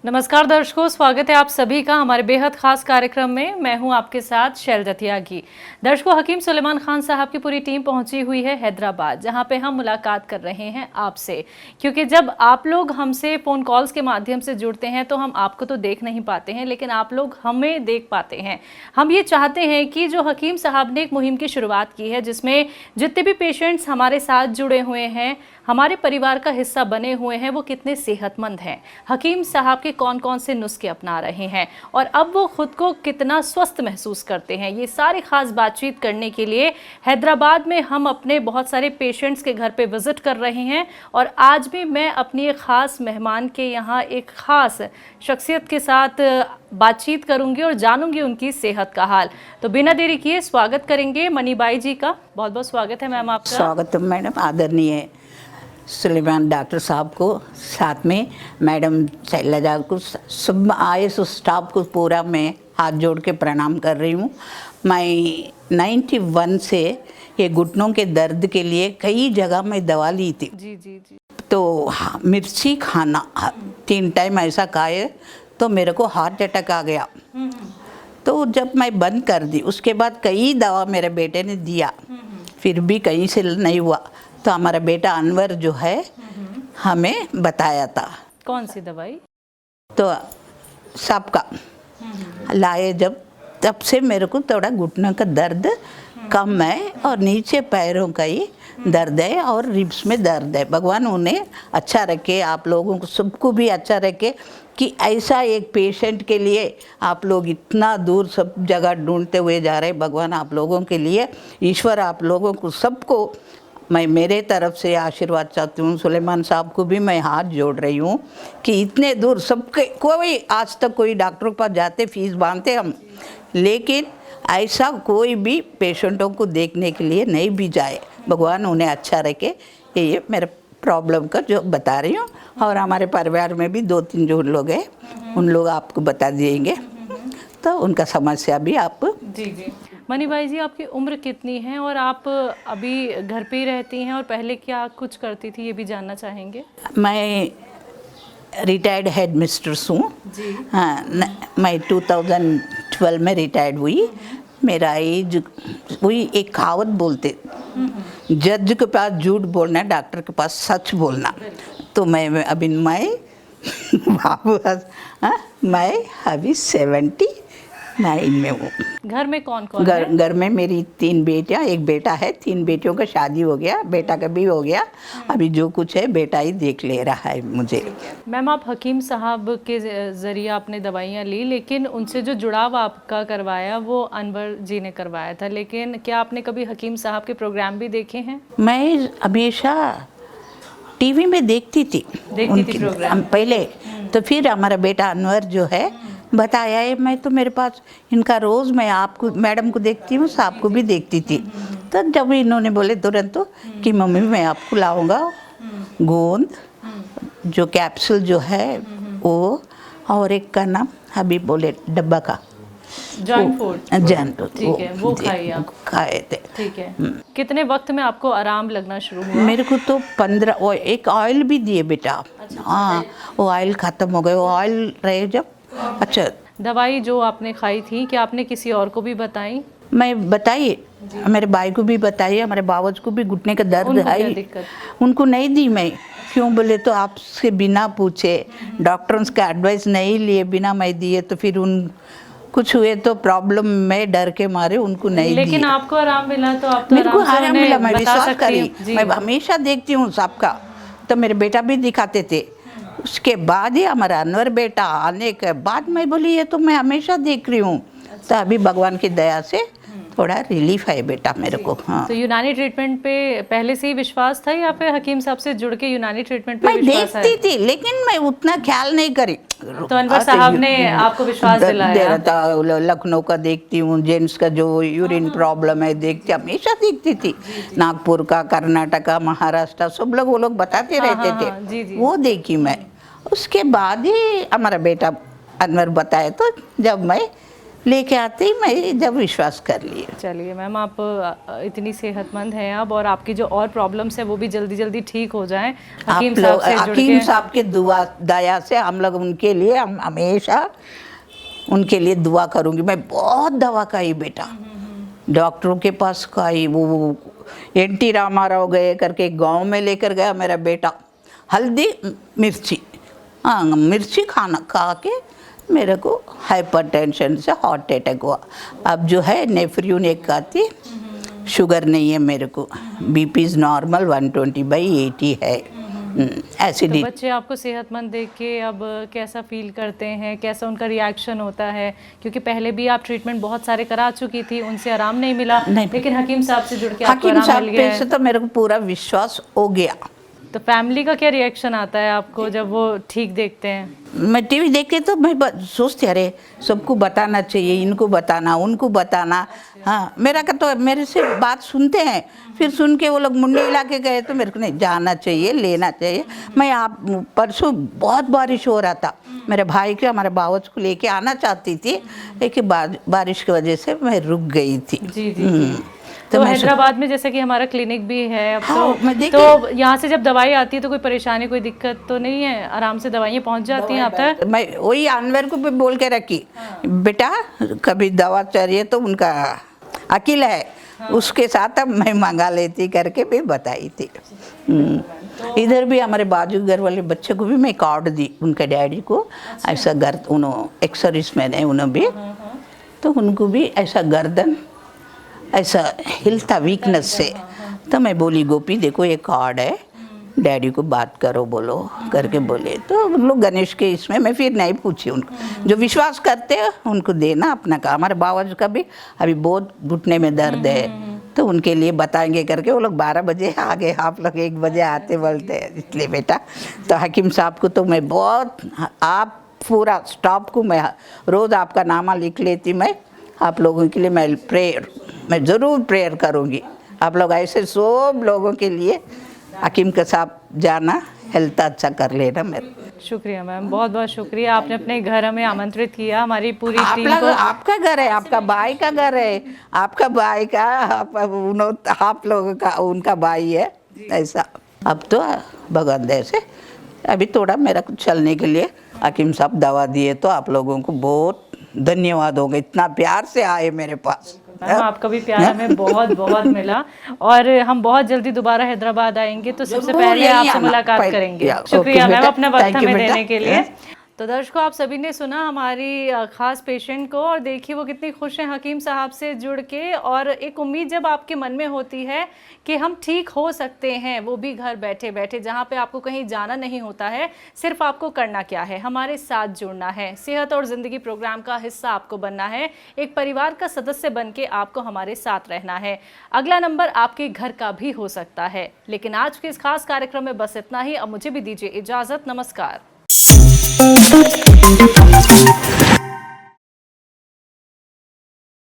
नमस्कार दर्शकों, स्वागत है आप सभी का हमारे बेहद खास कार्यक्रम में। मैं हूं आपके साथ शैलजा त्यागी। दर्शकों, हकीम सुलेमान खान साहब की पूरी टीम पहुंची हुई है हैदराबाद, जहां पे हम मुलाकात कर रहे हैं आपसे। क्योंकि जब आप लोग हमसे फ़ोन कॉल्स के माध्यम से जुड़ते हैं तो हम आपको तो देख नहीं पाते हैं, लेकिन आप लोग हमें देख पाते हैं। हम ये चाहते हैं कि जो हकीम साहब ने एक मुहिम की शुरुआत की है, जिसमें जितने भी पेशेंट्स हमारे साथ जुड़े हुए हैं, हमारे परिवार का हिस्सा बने हुए हैं, वो कितने सेहतमंद हैं, हकीम साहब के कौन कौन से नुस्खे अपना रहे हैं और अब वो खुद को कितना स्वस्थ महसूस करते हैं। ये सारी खास बातचीत करने के लिए हैदराबाद में हम अपने बहुत सारे पेशेंट्स के घर पे विजिट कर रहे हैं और आज भी मैं अपनी एक ख़ास मेहमान के यहाँ एक ख़ास शख्सियत के साथ बातचीत करूंगी और जानूंगी उनकी सेहत का हाल। तो बिना देरी किए स्वागत करेंगे मनीबाई जी का। बहुत बहुत स्वागत है मैम आपका। स्वागत है मैडम, आदरणीय सुलेमान डॉक्टर साहब को, साथ में मैडम शैलजा को, सब आए स्टाफ को पूरा मैं हाथ जोड़ के प्रणाम कर रही हूँ। मैं 91 से ये घुटनों के दर्द के लिए कई जगह मैं दवा ली थी। जी जी जी। तो मिर्ची खाना 3 टाइम ऐसा खाए तो मेरे को हार्ट अटैक आ गया। तो जब मैं बंद कर दी, उसके बाद कई दवा मेरे बेटे ने दिया, फिर भी कहीं से नहीं हुआ। तो हमारा बेटा अनवर जो है हमें बताया था। कौन सी दवाई? तो सबका लाए जब, तब से मेरे को थोड़ा घुटनों का दर्द कम है और नीचे पैरों का ही दर्द है और रिब्स में दर्द है। भगवान उन्हें अच्छा रखे, आप लोगों को सबको भी अच्छा रखे कि ऐसा एक पेशेंट के लिए आप लोग इतना दूर सब जगह ढूंढते हुए जा रहे हैं। भगवान आप लोगों के लिए, ईश्वर आप लोगों को सबको, मैं मेरे तरफ से आशीर्वाद चाहती हूँ। सुलेमान साहब को भी मैं हाथ जोड़ रही हूँ कि इतने दूर सबके, कोई आज तक कोई डॉक्टर के पास जाते फीस बांधते हम, लेकिन ऐसा कोई भी पेशेंटों को देखने के लिए नहीं भी जाए। भगवान उन्हें अच्छा रखे। ये मेरे प्रॉब्लम का जो बता रही हूँ, और हमारे परिवार में भी 2-3 जो लोग हैं उन लोग आपको बता देंगे, तो उनका समस्या भी आप। जी जी। मनीबाई जी, आपकी उम्र कितनी है और आप अभी घर पे ही रहती हैं और पहले क्या कुछ करती थी, ये भी जानना चाहेंगे। मैं रिटायर्ड हेड मिस्ट्रेस हूँ। हाँ, मैं 2012 में रिटायर्ड हुई। मेरा एज, वही एक कहावत बोलते, जज के पास झूठ बोलना, डॉक्टर के पास सच बोलना। तो मैं अभी मैं अभी 79 में हूँ। घर में कौन कौन है? घर में मेरी 3 बेटियाँ, एक बेटा है। 3 बेटियों का शादी हो गया, बेटा का भी हो गया। अभी जो कुछ है बेटा ही देख ले रहा है मुझे। मैम, आप हकीम साहब के ज़रिए आपने दवाइयाँ ली, लेकिन उनसे जो जुड़ाव आपका करवाया वो अनवर जी ने करवाया था। लेकिन क्या आपने कभी हकीम साहब के प्रोग्राम भी देखे हैं? मैं हमेशा टीवी में देखती थी प्रोग्राम पहले। तो फिर हमारा बेटा अनवर जो है बताया है, मैं तो मेरे पास इनका रोज़ मैं आपको, मैडम को देखती हूँ, साहब को भी देखती थी। तो जब इन्होंने बोले तुरंत तो कि मम्मी मैं आपको लाऊंगा गोंद जो कैप्सूल जो है वो, और एक का नाम अभी बोले डब्बा का जॉइंट फूड। ठीक है, वो खाए थे। ठीक है। कितने वक्त में आपको आराम लगना शुरू हुआ? मेरे को तो 15, और एक ऑयल भी दिए बेटा। हाँ, वो ऑयल ख़त्म हो गए, वो ऑयल रहे जब। अच्छा, दवाई जो आपने खाई थी, क्या आपने किसी और को भी बताई? मैं बताइए, मेरे भाई को भी बताइए, हमारे बावज को भी घुटने का दर्द है, उनको नहीं दी मैं। क्यों बोले तो आपसे बिना पूछे, डॉक्टरों का एडवाइस नहीं लिए बिना मैं दिए, तो फिर उन कुछ हुए तो प्रॉब्लम में डर के मारे उनको नहीं दी। लेकिन आपको आराम मिला तो आप तो मेरे को आराम मिला, मैं विश्वास करी। मैं मैं हमेशा देखती हूँ सबका, तो मेरे बेटा भी दिखाते थे। उसके बाद ही हमारा अनवर बेटा आने के बाद मैं बोली ये तो मैं हमेशा देख रही हूँ। तो अभी भगवान की दया से थोड़ा रिलीफ है बेटा मेरे को। हाँ, तो यूनानी ट्रीटमेंट पे पहले से ही विश्वास था या फिर हकीम साहब से जुड़ के यूनानी ट्रीटमेंट पे विश्वास है? मैं देखती थी, लेकिन मैं उतना ख्याल नहीं करी। तो अनवर साहब ने आपको विश्वास दिलाया? लखनऊ का देखती हूँ, जेंट्स का जो यूरिन प्रॉब्लम है देखती, हमेशा देखती थी। नागपुर का, कर्नाटका, महाराष्ट्र, सब लोग वो लोग बताते रहते थे, वो देखी मैं। उसके बाद ही हमारा बेटा अनवर बताया, तो जब मैं लेके आते ही मैं जब विश्वास कर लिए। चलिए मैम, आप इतनी सेहतमंद हैं अब, और आपकी जो और प्रॉब्लम्स है वो भी जल्दी जल्दी ठीक हो जाएं हकीम साहब से जुड़ हकीम के। साहब के दुआ दया से हम लोग उनके लिए, हम हमेशा उनके लिए दुआ करूँगी। मैं बहुत दवा खाई बेटा, डॉक्टरों के पास खाई, वो एनटी रामाराव गए करके गांव में लेकर गया मेरा बेटा, हल्दी मिर्ची, हाँ मिर्ची खाना खा के मेरे को हाइपरटेंशन से हार्ट अटैक हुआ। अब जो है नेफ्रियून एक खाती, शुगर नहीं है मेरे को, बीपी इज़ नॉर्मल 120/80 है, तो एसिडिटी। बच्चे आपको सेहतमंद देख के अब कैसा फील करते हैं, कैसा उनका रिएक्शन होता है? क्योंकि पहले भी आप ट्रीटमेंट बहुत सारे करा चुकी थी, उनसे आराम नहीं मिला, लेकिन हकीम साहब से जुड़ के आपको हकीम आराम साहब मिल गया पे है। से तो मेरे को पूरा विश्वास हो गया। तो फैमिली का क्या रिएक्शन आता है आपको जब वो ठीक देखते हैं? मैं टीवी देखती तो मैं सोचती अरे सबको बताना चाहिए, इनको बताना, उनको बताना। हाँ मेरा का तो मेरे से बात सुनते हैं, फिर सुन के वो लोग मुंडी हिला के गए तो मेरे को नहीं जाना चाहिए, लेना चाहिए। मैं आप परसों बहुत बारिश हो रहा था, मेरे भाई के हमारे बावच को लेके आना चाहती थी, लेकिन बारिश की वजह से मैं रुक गई थी। जी जी। तो हैदराबाद में जैसे कि हमारा क्लिनिक भी है अब, हाँ, तो यहाँ से जब दवाई आती है तो कोई परेशानी, कोई दिक्कत तो नहीं है? आराम से दवाइयाँ पहुँच जाती हैं आप तक? मैं वही अनवर को भी बोल के रखी, बेटा कभी दवा चाहिए तो उनका अकील है, उसके साथ अब मैं मंगा लेती करके भी बताई थी। इधर भी हमारे बाजू घर वाले बच्चे को भी मैं कार्ड दी, उनके डैडी को ऐसा गर्द, उन्होंने एक्स सर्विस मैन है उन्होंने भी, तो उनको भी ऐसा गर्दन ऐसा हिलता वीकनेस से, तो मैं बोली गोपी देखो ये कार्ड है, डैडी को बात करो बोलो करके बोले, तो उन लोग गणेश के इसमें मैं फिर नहीं पूछी उनको, जो विश्वास करते हैं उनको देना अपना काम। हमारे बाबाजी का भी अभी बहुत घुटने में दर्द है, तो उनके लिए बताएंगे करके वो लोग 12 बजे आ गए, आप लोग 1 बजे आते बोलते हैं, इसलिए बेटा। तो हकीम साहब को तो मैं बहुत, आप पूरा स्टाफ को मैं रोज़ आपका नामा लिख लेती, मैं आप लोगों के लिए मैं ज़रूर प्रेयर करूँगी। आप लोग ऐसे सब लोगों के लिए हकीम के साथ जाना, हेल्थ अच्छा कर लेना मेरे। शुक्रिया मैम, बहुत बहुत शुक्रिया, आपने अपने घर हमें आमंत्रित किया, हमारी पूरी टीम को। आपका घर है, आपका भाई का घर है, आपका भाई का आप लोगों का उनका भाई है ऐसा। अब तो भगवान दया से अभी थोड़ा मेरा कुछ चलने के लिए हकीम साहब दवा दिए, तो आप लोगों को बहुत धन्यवाद होगा, इतना प्यार से आए मेरे पास। मैम आपका भी प्यार हमें बहुत बहुत मिला, और हम बहुत जल्दी दोबारा हैदराबाद आएंगे, तो सबसे पहले आपसे मुलाकात करेंगे। शुक्रिया मैम अपना वक्त हमें देने के लिए। तो दर्शकों, आप सभी ने सुना हमारी खास पेशेंट को, और देखिए वो कितनी खुश हैं हकीम साहब से जुड़ के, और एक उम्मीद जब आपके मन में होती है कि हम ठीक हो सकते हैं, वो भी घर बैठे बैठे, जहाँ पे आपको कहीं जाना नहीं होता है, सिर्फ आपको करना क्या है, हमारे साथ जुड़ना है, सेहत और ज़िंदगी प्रोग्राम का हिस्सा आपको बनना है, एक परिवार का सदस्य बन के आपको हमारे साथ रहना है। अगला नंबर आपके घर का भी हो सकता है। लेकिन आज के इस खास कार्यक्रम में बस इतना ही। अब मुझे भी दीजिए इजाज़त, नमस्कार।